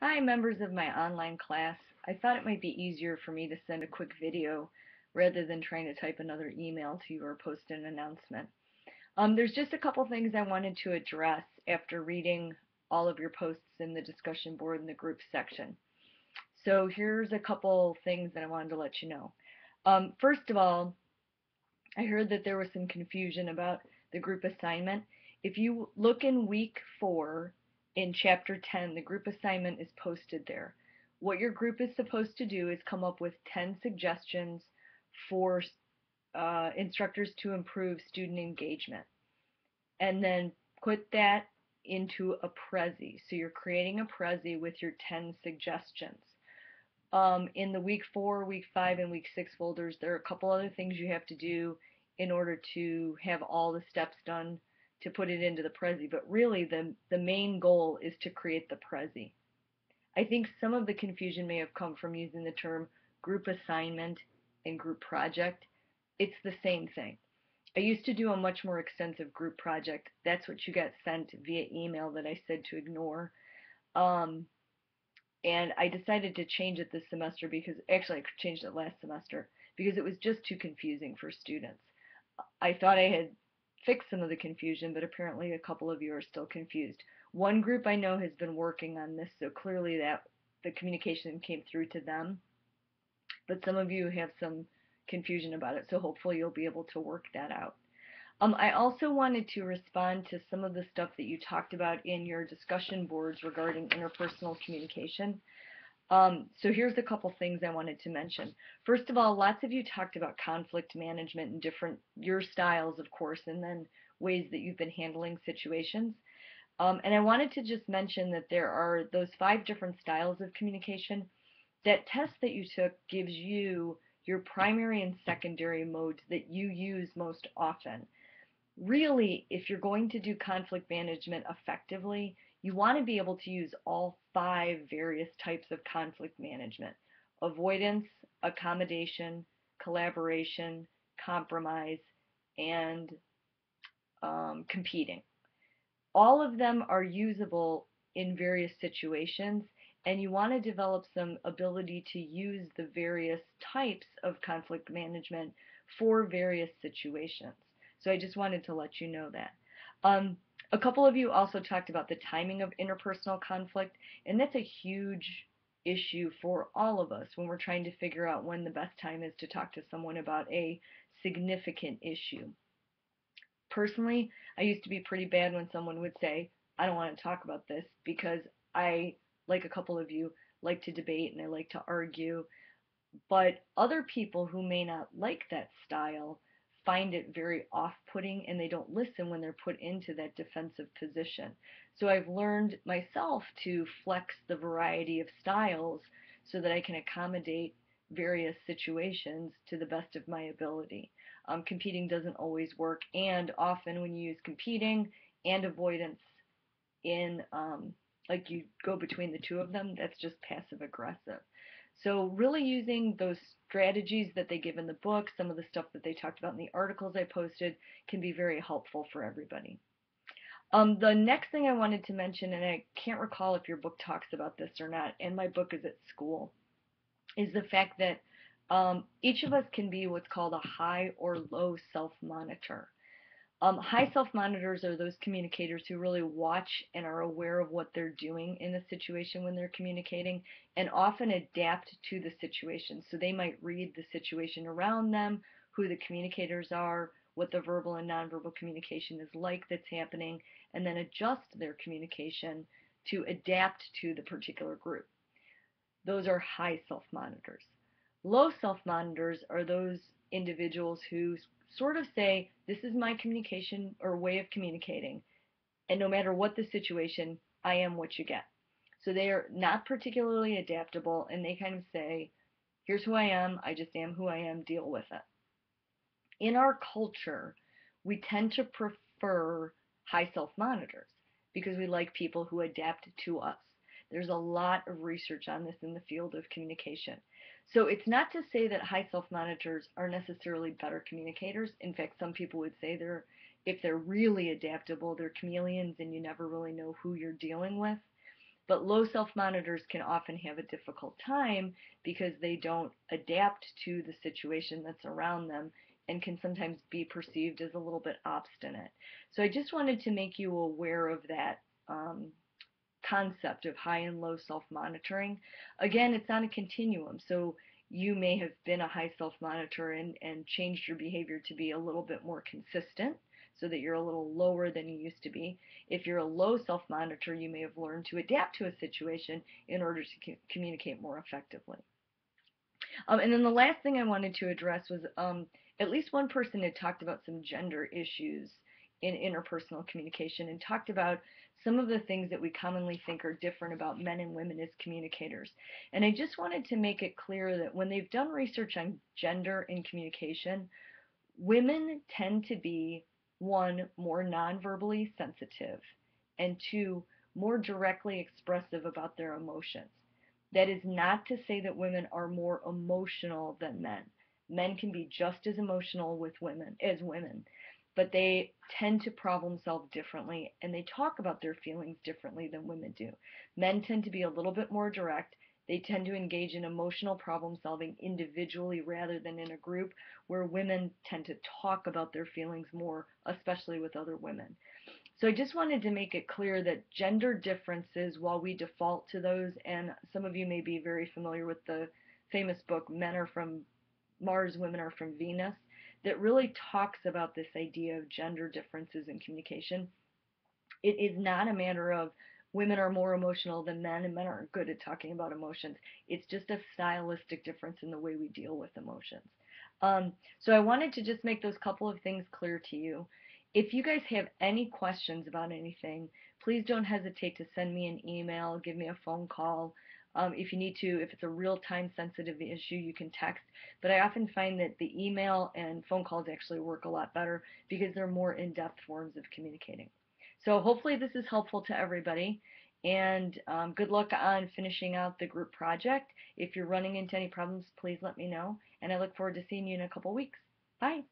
Hi, members of my online class. I thought it might be easier for me to send a quick video rather than trying to type another email to you or post an announcement. There's just a couple things I wanted to address after reading all of your posts in the discussion board in the group section. So here's a couple things that I wanted to let you know. First of all, I heard that there was some confusion about the group assignment. If you look in week 4 in chapter 10, the group assignment is posted there. What your group is supposed to do is come up with 10 suggestions for instructors to improve student engagement, and then put that into a Prezi. So you're creating a Prezi with your 10 suggestions. In the week 4, week 5, and week 6 folders, there are a couple other things you have to do in order to have all the steps done to put it into the Prezi. But really, the main goal is to create the Prezi. I think some of the confusion may have come from using the term group assignment and group project. It's the same thing. I used to do a much more extensive group project. That's what you got sent via email that I said to ignore. Um, and I decided to change it this semester because actually I changed it last semester because it was just too confusing for students. I thought I had fixed some of the confusion, but apparently a couple of you are still confused. One group I know has been working on this, so clearly that the communication came through to them, but some of you have some confusion about it, so hopefully you'll be able to work that out. I also wanted to respond to some of the stuff that you talked about in your discussion boards regarding interpersonal communication. So here's a couple things I wanted to mention. First of all, lots of you talked about conflict management and different, your styles, of course, and then ways that you've been handling situations. And I wanted to just mention that there are those 5 different styles of communication. That test that you took gives you your primary and secondary modes that you use most often. Really, if you're going to do conflict management effectively, you want to be able to use all 5 various types of conflict management: avoidance, accommodation, collaboration, compromise, and competing. All of them are usable in various situations, and you want to develop some ability to use the various types of conflict management for various situations. So I just wanted to let you know that. Um, a couple of you also talked about the timing of interpersonal conflict, and that's a huge issue for all of us when we're trying to figure out when the best time is to talk to someone about a significant issue. Personally, I used to be pretty bad when someone would say, I don't want to talk about this, because I, like a couple of you, like to debate and I like to argue. But other people who may not like that style find it very off-putting, and they don't listen when they're put into that defensive position. So I've learned myself to flex the variety of styles so that I can accommodate various situations to the best of my ability. Competing doesn't always work, and often when you use competing and avoidance in like you go between the two of them, that's just passive aggressive. So really using those strategies that they give in the book, some of the stuff that they talked about in the articles I posted, can be very helpful for everybody. The next thing I wanted to mention, and I can't recall if your book talks about this or not, and my book is at school, is the fact that each of us can be what's called a high or low self-monitor. High self-monitors are those communicators who really watch and are aware of what they're doing in a situation when they're communicating, and often adapt to the situation. So they might read the situation around them, who the communicators are, what the verbal and nonverbal communication is like that's happening, and then adjust their communication to adapt to the particular group. Those are high self-monitors. Low self-monitors are those individuals who sort of say, this is my communication or way of communicating, and no matter what the situation, I am what you get. So they are not particularly adaptable, and they kind of say, here's who I am, I just am who I am, deal with it. In our culture, we tend to prefer high self-monitors because we like people who adapt to us. There's a lot of research on this in the field of communication. So it's not to say that high self-monitors are necessarily better communicators. In fact, some people would say if they're really adaptable, they're chameleons and you never really know who you're dealing with. But low self-monitors can often have a difficult time because they don't adapt to the situation that's around them and can sometimes be perceived as a little bit obstinate. So I just wanted to make you aware of that um, concept of high and low self-monitoring. Again, it's on a continuum. So you may have been a high self-monitor and changed your behavior to be a little bit more consistent so that you're a little lower than you used to be. If you're a low self-monitor, you may have learned to adapt to a situation in order to communicate more effectively. And then the last thing I wanted to address was at least one person had talked about some gender issues in interpersonal communication and talked about some of the things that we commonly think are different about men and women as communicators. And I just wanted to make it clear that when they've done research on gender in communication, women tend to be, one, more nonverbally sensitive, and two, more directly expressive about their emotions. That is not to say that women are more emotional than men. Men can be just as emotional with women as women, but they tend to problem solve differently and they talk about their feelings differently than women do. Men tend to be a little bit more direct. They tend to engage in emotional problem solving individually rather than in a group, where women tend to talk about their feelings more, especially with other women. So I just wanted to make it clear that gender differences, while we default to those, and some of you may be very familiar with the famous book Men Are From Mars, Women Are From Venus, that really talks about this idea of gender differences in communication. It is not a matter of women are more emotional than men and men aren't good at talking about emotions. It's just a stylistic difference in the way we deal with emotions. So I wanted to just make those couple of things clear to you. If you guys have any questions about anything, please don't hesitate to send me an email, give me a phone call. If you need to, if it's a real time sensitive issue, you can text. But I often find that the email and phone calls actually work a lot better because they're more in-depth forms of communicating. So hopefully this is helpful to everybody. And good luck on finishing out the group project. If you're running into any problems, please let me know. And I look forward to seeing you in a couple weeks. Bye.